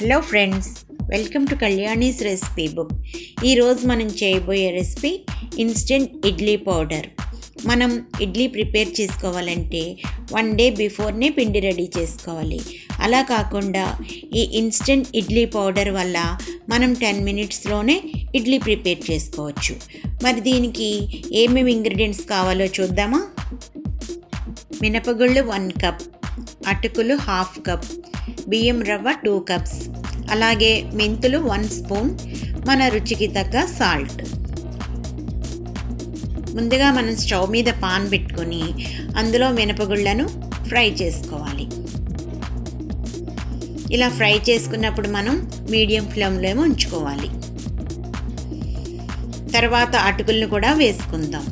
Hello friends, welcome to Kalyani's recipe book. ఈరోజు మనం చేయబోయే రెసిపీ ఇన్స్టెంట్ ఇడ్లీ పౌడర్. మనం ఇడ్లీ ప్రిపేర్ చేసుకోవాలంటే 1 డే బిఫోర్నే పిండి రెడీ చేసుకోవాలి. అలా కాకుండా ఈ ఇన్స్టెంట్ ఇడ్లీ పౌడర్ వల్ల మనం 10 మినిట్స్లోనే ఇడ్లీ ప్రిపేర్ చేసుకోవచ్చు. మరి దీనికి ఏమేమి ఇంగ్రీడియంట్స్ కావాలో చూద్దామా? మినపగుళ్ళు 1 కప్, అటుకులు 1/2 కప్, బియ్యం రవ్వ 2 కప్స్, అలాగే మెంతులు 1 స్పూన్, మన రుచికి తగ్గ సాల్ట్. ముందుగా మనం స్టవ్ మీద పాన్ పెట్టుకొని అందులో మినపగుళ్ళను ఫ్రై చేసుకోవాలి. ఇలా ఫ్రై చేసుకున్నప్పుడు మనం మీడియం ఫ్లేమ్లో ఉంచుకోవాలి. తర్వాత అటుకులను కూడా వేసుకుందాం.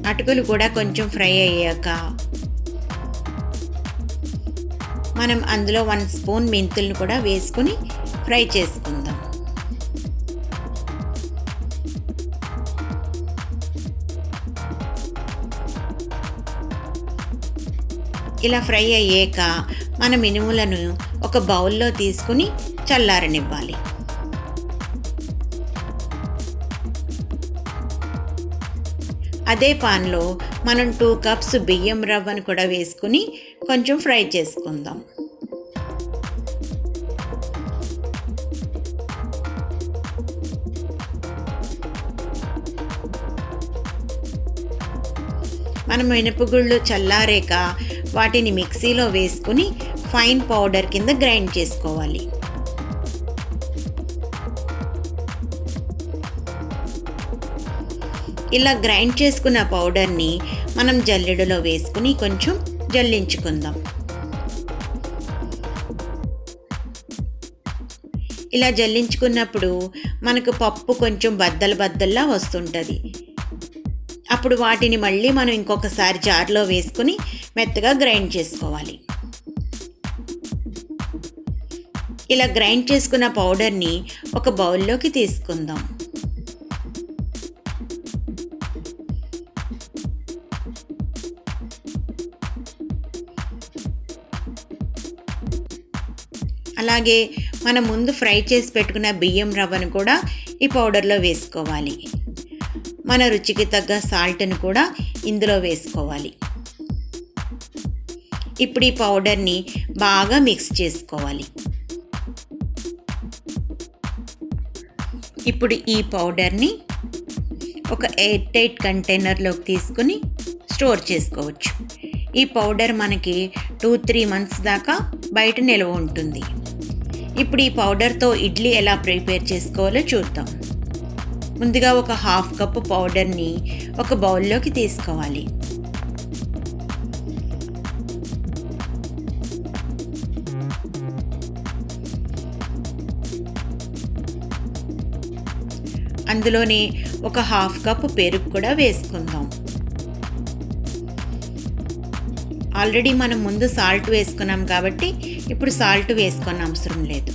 అటుకులు కూడా కొంచెం ఫ్రై అయ్యాక మనం అందులో 1 స్పూన్ మెంతులను కూడా వేసుకుని ఫ్రై చేసుకుందాం. ఇలా ఫ్రై అయ్యాక మన మినుములను ఒక బౌల్లో తీసుకుని చల్లారనివ్వాలి. అదే పాన్లో మనం 2 కప్స్ బియ్యం రవ్వను కూడా వేసుకుని కొంచెం ఫ్రై చేసుకుందాం. మనం మినపగుళ్ళు చల్లారాక వాటిని మిక్సీలో వేసుకుని ఫైన్ పౌడర్ కింద గ్రైండ్ చేసుకోవాలి. ఇలా గ్రైండ్ చేసుకున్న పౌడర్ని మనం జల్లెడలో వేసుకుని కొంచెం జల్లించుకుందాం. ఇలా జల్లించుకున్నప్పుడు మనకు పప్పు కొంచెం బద్దల్లా వస్తుంటుంది. అప్పుడు వాటిని మళ్ళీ మనం ఇంకొకసారి జార్లో వేసుకుని మెత్తగా గ్రైండ్ చేసుకోవాలి. ఇలా గ్రైండ్ చేసుకున్న పౌడర్ని ఒక బౌల్లోకి తీసుకుందాం. అలాగే మనం ముందు ఫ్రై చేసి పెట్టుకున్న బియ్యం రవ్వను కూడా ఈ పౌడర్లో వేసుకోవాలి. మన రుచికి తగ్గ సాల్ట్ను కూడా ఇందులో వేసుకోవాలి. ఇప్పుడు ఈ పౌడర్ని బాగా మిక్స్ చేసుకోవాలి. ఇప్పుడు ఈ పౌడర్ని ఒక ఎయిర్ టైట్ కంటైనర్లోకి తీసుకుని స్టోర్ చేసుకోవచ్చు. ఈ పౌడర్ మనకి 2-3 మంత్స్ దాకా బయట నిల్వ ఉంటుంది. ఇప్పుడు ఈ పౌడర్తో ఇడ్లీ ఎలా ప్రిపేర్ చేసుకోవాలో చూద్దాం. ముందుగా ఒక 1/2 కప్పు పౌడర్ని ఒక బౌల్లోకి తీసుకోవాలి. అందులోనే ఒక 1/2 కప్పు పెరుగు కూడా వేసుకుందాం. ఆల్రెడీ మనం ముందు సాల్ట్ వేసుకున్నాం కాబట్టి ఇప్పుడు సాల్ట్ వేసుకున్న అవసరం లేదు.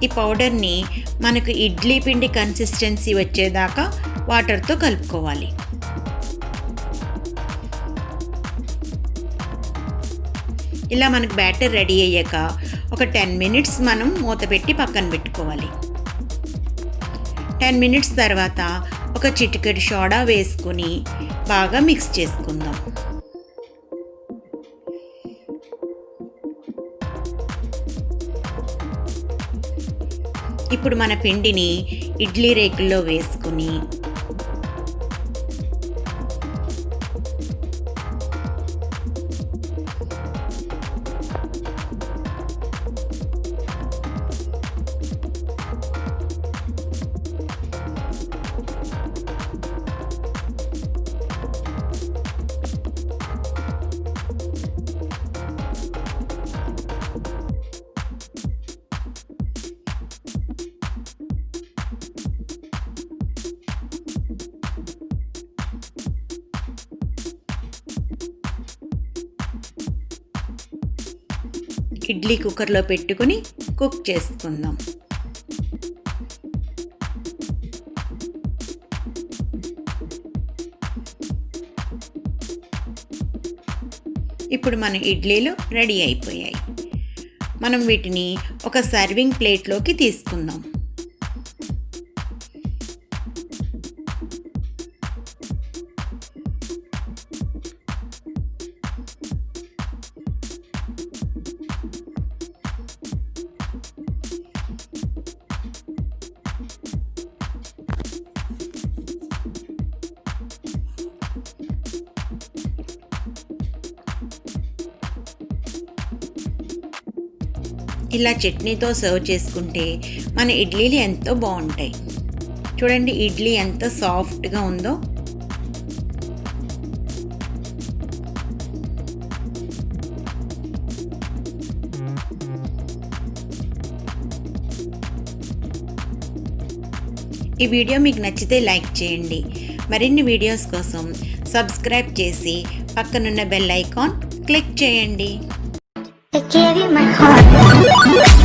ఈ పౌడర్ని మనకు ఇడ్లీ పిండి కన్సిస్టెన్సీ వచ్చేదాకా వాటర్తో కలుపుకోవాలి. ఇలా మనకు బ్యాటర్ రెడీ అయ్యాక ఒక 10 మినిట్స్ మనం మూత పెట్టి పక్కన పెట్టుకోవాలి. 10 మినిట్స్ తర్వాత ఒక చిటికెడు సోడా వేసుకుని బాగా మిక్స్ చేసుకుందాం. ఇప్పుడు మన పిండిని ఇడ్లీ రేకుల్లో వేసుకుని ఇడ్లీ కుక్కర్లో పెట్టుకుని కుక్ చేసుకుందాం. ఇప్పుడు మన ఇడ్లీలు రెడీ అయిపోయాయి. మనం వీటిని ఒక సర్వింగ్ ప్లేట్లోకి తీసుకుందాం. ఇలా చట్నీతో సర్వ్ చేసుకుంటే మన ఇడ్లీలు ఎంతో బాగుంటాయి. చూడండి ఇడ్లీ ఎంత సాఫ్ట్గా ఉందో. ఈ వీడియో మీకు నచ్చితే లైక్ చేయండి. మరిన్ని వీడియోస్ కోసం సబ్స్క్రైబ్ చేసి పక్కనున్న బెల్ ఐకాన్ క్లిక్ చేయండి. I gave you my heart.